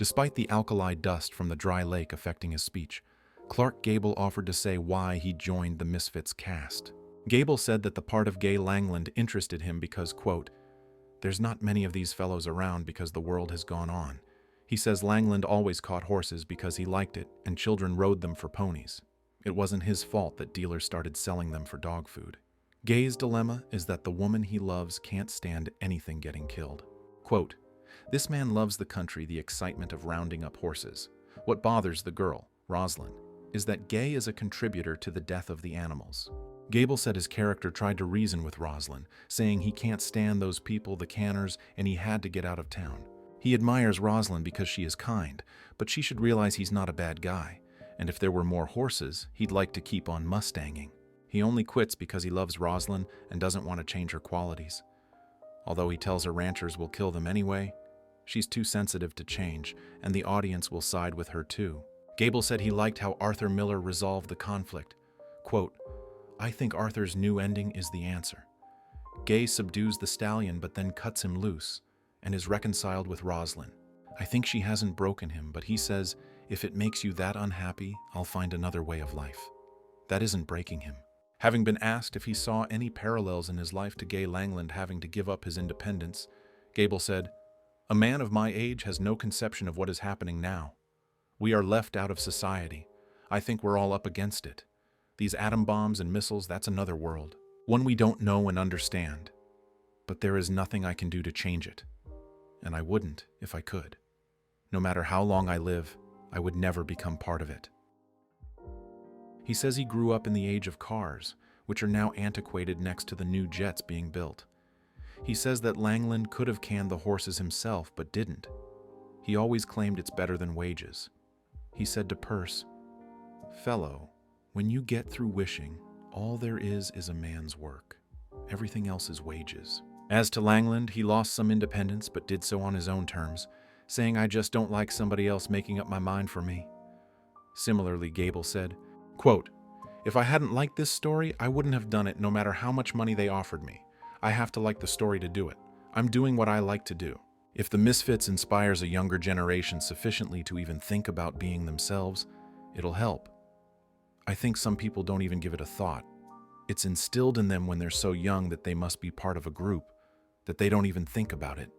Despite the alkali dust from the dry lake affecting his speech, Clark Gable offered to say why he joined the Misfits cast. Gable said that the part of Gay Langland interested him because, quote, "There's not many of these fellows around because the world has gone on." He says Langland always caught horses because he liked it and children rode them for ponies. It wasn't his fault that dealers started selling them for dog food. Gay's dilemma is that the woman he loves can't stand anything getting killed. Quote, "This man loves the country, the excitement of rounding up horses. What bothers the girl, Rosalind, is that Gay is a contributor to the death of the animals." Gable said his character tried to reason with Rosalind, saying he can't stand those people, the canners, and he had to get out of town. He admires Rosalind because she is kind, but she should realize he's not a bad guy, and if there were more horses, he'd like to keep on mustanging. He only quits because he loves Rosalind and doesn't want to change her qualities. Although he tells her ranchers will kill them anyway, she's too sensitive to change, and the audience will side with her too. Gable said he liked how Arthur Miller resolved the conflict. Quote, "I think Arthur's new ending is the answer. Gay subdues the stallion but then cuts him loose and is reconciled with Rosalind. I think she hasn't broken him, but he says, if it makes you that unhappy, I'll find another way of life. That isn't breaking him." Having been asked if he saw any parallels in his life to Gay Langland having to give up his independence, Gable said, "A man of my age has no conception of what is happening now. We are left out of society. I think we're all up against it. These atom bombs and missiles, that's another world. One we don't know and understand. But there is nothing I can do to change it. And I wouldn't if I could. No matter how long I live, I would never become part of it." He says he grew up in the age of cars, which are now antiquated next to the new jets being built. He says that Langland could have canned the horses himself, but didn't. He always claimed it's better than wages. He said to Peirce, "Fellow, when you get through wishing, all there is a man's work. Everything else is wages." As to Langland, he lost some independence, but did so on his own terms, saying, "I just don't like somebody else making up my mind for me." Similarly, Gable said, quote, "If I hadn't liked this story, I wouldn't have done it no matter how much money they offered me. I have to like the story to do it. I'm doing what I like to do. If the Misfits inspires a younger generation sufficiently to even think about being themselves, it'll help. I think some people don't even give it a thought. It's instilled in them when they're so young that they must be part of a group, that they don't even think about it.